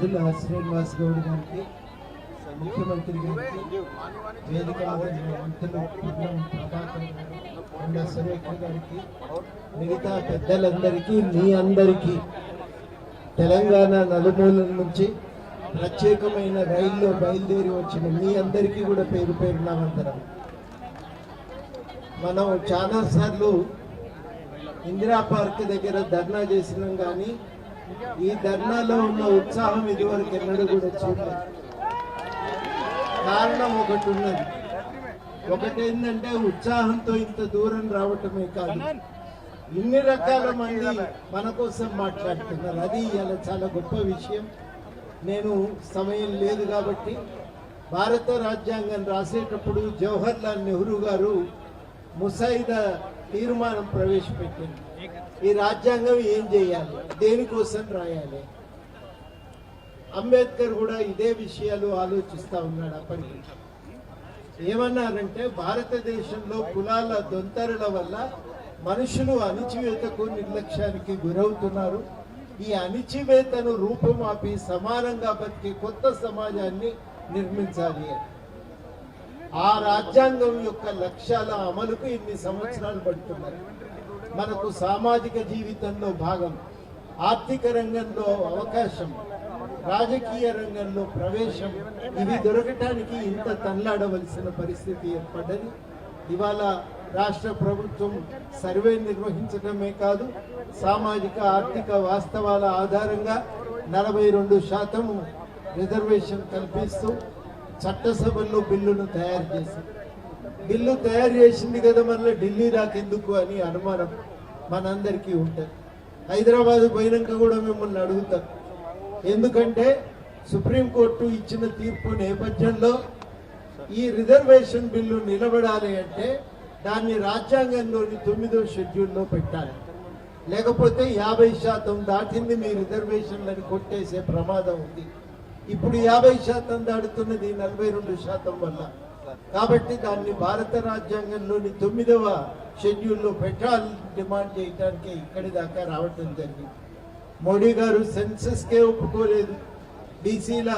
గంధుల శ్రీనివాస్ గౌడ్ గారికి, ముఖ్యమంత్రి గారికి, వేదిక మంత్రులు ప్రభాకర్ గారు, కొండా సురేఖ గారికి, మిగతా పెద్దలందరికీ, మీ అందరికీ తెలంగాణ నలుమూలల నుంచి ప్రత్యేకమైన రైల్లో బయలుదేరి వచ్చిన మీ అందరికీ కూడా పేరు పేరున వందనం. మనం చాలాసార్లు ఇందిరా పార్క్ దగ్గర ధర్నా చేసినాం, కానీ ఈ ధర్నాలో ఉన్న ఉత్సాహం ఇదివరకు ఎన్నడూ కూడా చూడలేదు. కారణం ఒకటి ఉన్నది. ఒకటేంటంటే ఉత్సాహంతో ఇంత దూరం రావటమే కాదు, ఇన్ని రకాల మంది మన కోసం మాట్లాడుతున్నారు. అది ఇలా చాలా గొప్ప విషయం. నేను సమయం లేదు కాబట్టి భారత రాజ్యాంగం రాసేటప్పుడు జవహర్ లాల్ నెహ్రూ గారు ముసాయిదా తీర్మానం ప్రవేశపెట్టింది. ఈ రాజ్యాంగం ఏం చేయాలి, దేనికోసం రాయాలి. అంబేద్కర్ కూడా ఇదే విషయాలు ఆలోచిస్తూ ఉన్నాడు. అప్పటికి ఏమన్నారంటే, భారతదేశంలో కులాల దొంతరుల వల్ల మనుషులు అణిచివేతకు నిర్లక్ష్యానికి గురవుతున్నారు. ఈ అణిచివేతను రూపుమాపి సమానంగా బతికి కొత్త సమాజాన్ని నిర్మించాలి. ఆ రాజ్యాంగం యొక్క లక్ష్యాల అమలుకు ఇన్ని సంవత్సరాలు పడుతున్నాయి. మనకు సామాజిక జీవితంలో భాగం, ఆర్థిక రంగంలో అవకాశం, రాజకీయ రంగంలో ప్రవేశం, ఇవి దొరకటానికి ఇంత తన్లాడవలసిన పరిస్థితి ఏర్పడ్డది. ఇవాళ రాష్ట్ర ప్రభుత్వం సర్వే నిర్వహించడమే కాదు, సామాజిక ఆర్థిక వాస్తవాల ఆధారంగా 42% రిజర్వేషన్ కల్పిస్తూ చట్టసభల్లో బిల్లును తయారు చేసింది. బిల్లు తయారు చేసింది కదా, మళ్ళీ ఢిల్లీ దాకెందుకు అని అనుమానం మనందరికీ ఉంటుంది. హైదరాబాద్ పోయినాక కూడా మిమ్మల్ని అడుగుతాం. ఎందుకంటే సుప్రీంకోర్టు ఇచ్చిన తీర్పు నేపథ్యంలో ఈ రిజర్వేషన్ బిల్లు నిలబడాలి అంటే దాన్ని రాజ్యాంగంలోని 9వ షెడ్యూల్లో పెట్టాలి. లేకపోతే 50% దాటింది మీ రిజర్వేషన్లను కొట్టేసే ప్రమాదం ఉంది. ఇప్పుడు 50% దాటుతున్నది 42% వల్ల. కాబట్టి దాన్ని భారత రాజ్యాంగంలోని 9వ షెడ్యూల్లో పెట్టాలని డిమాండ్ చేయడానికి ఇక్కడి దాకా రావటం జరిగింది. మోడీ గారు సెన్సస్కే ఒప్పుకోలేదు, బీసీల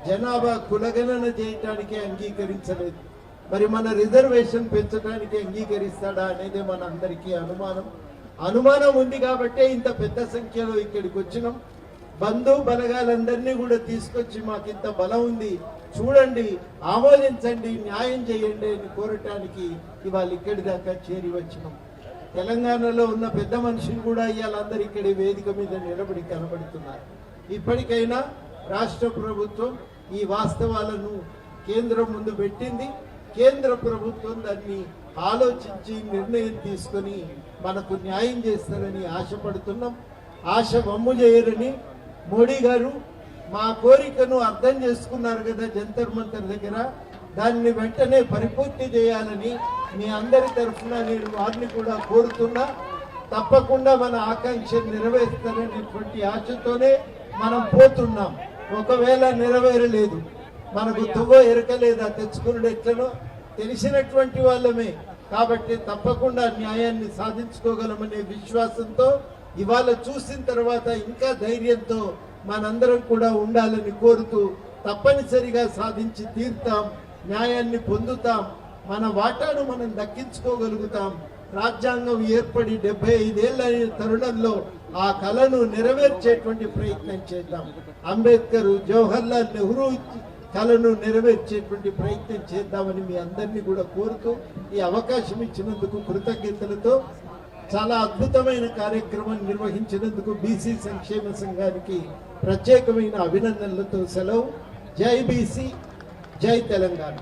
జనాభా కులగణన చేయటానికి అంగీకరించలేదు. మరి మన రిజర్వేషన్ పెంచడానికి అంగీకరిస్తాడా అనేది మన అందరికీ అనుమానం ఉంది. కాబట్టే ఇంత పెద్ద సంఖ్యలో ఇక్కడికి వచ్చినాం. బంధు బలగాలందరినీ కూడా తీసుకొచ్చి మాకు ఇంత బలం ఉంది, చూడండి, ఆమోదించండి, న్యాయం చేయండి అని కోరటానికి ఇవాళ ఇక్కడి దాకా చేరి వచ్చినాం. తెలంగాణలో ఉన్న పెద్ద మనుషులు కూడా ఇవాళ అందరు ఇక్కడి వేదిక మీద నిలబడి కనబడుతున్నారు. ఇప్పటికైనా రాష్ట్ర ప్రభుత్వం ఈ వాస్తవాలను కేంద్రం ముందు పెట్టింది. కేంద్ర ప్రభుత్వం దాన్ని ఆలోచించి నిర్ణయం తీసుకొని మనకు న్యాయం చేస్తారని ఆశపడుతున్నాం. ఆశ వమ్ము చేయరని మోడీ గారు మా కోరికను అర్థం చేసుకున్నారు కదా జంతర్ మంతర్ దగ్గర, దాన్ని వెంటనే పరిపూర్తి చేయాలని మీ అందరి తరఫున నేను వారిని కూడా కోరుతున్నా. తప్పకుండా మన ఆకాంక్ష నెరవేరుస్తారనేటువంటి ఆశతోనే మనం పోతున్నాం. ఒకవేళ నెరవేరలేదు, మనకు తుగో ఎరకలేదా తెచ్చుకున్నాడు ఎట్లనో తెలిసినటువంటి వాళ్ళమే. కాబట్టి తప్పకుండా న్యాయాన్ని సాధించుకోగలమనే విశ్వాసంతో ఇవాళ చూసిన తర్వాత ఇంకా ధైర్యంతో మనందరం కూడా ఉండాలని కోరుతూ, తప్పనిసరిగా సాధించి తీరుతాం, న్యాయాన్ని పొందుతాం, మన వాటాను మనం దక్కించుకోగలుగుతాం. రాజ్యాంగం ఏర్పడి 75 ఏళ్ల తరుణంలో ఆ కళను నెరవేర్చేటువంటి ప్రయత్నం చేద్దాం. అంబేద్కర్, జవహర్ లాల్ నెహ్రూ కళను నెరవేర్చేటువంటి ప్రయత్నం చేద్దామని మీ అందరినీ కూడా కోరుతూ, ఈ అవకాశం ఇచ్చినందుకు కృతజ్ఞతలతో, చాలా అద్భుతమైన కార్యక్రమం నిర్వహించినందుకు బీసీ సంక్షేమ సంఘానికి ప్రత్యేకమైన అభినందనలతో సెలవు. జై బీసీ, జై తెలంగాణ.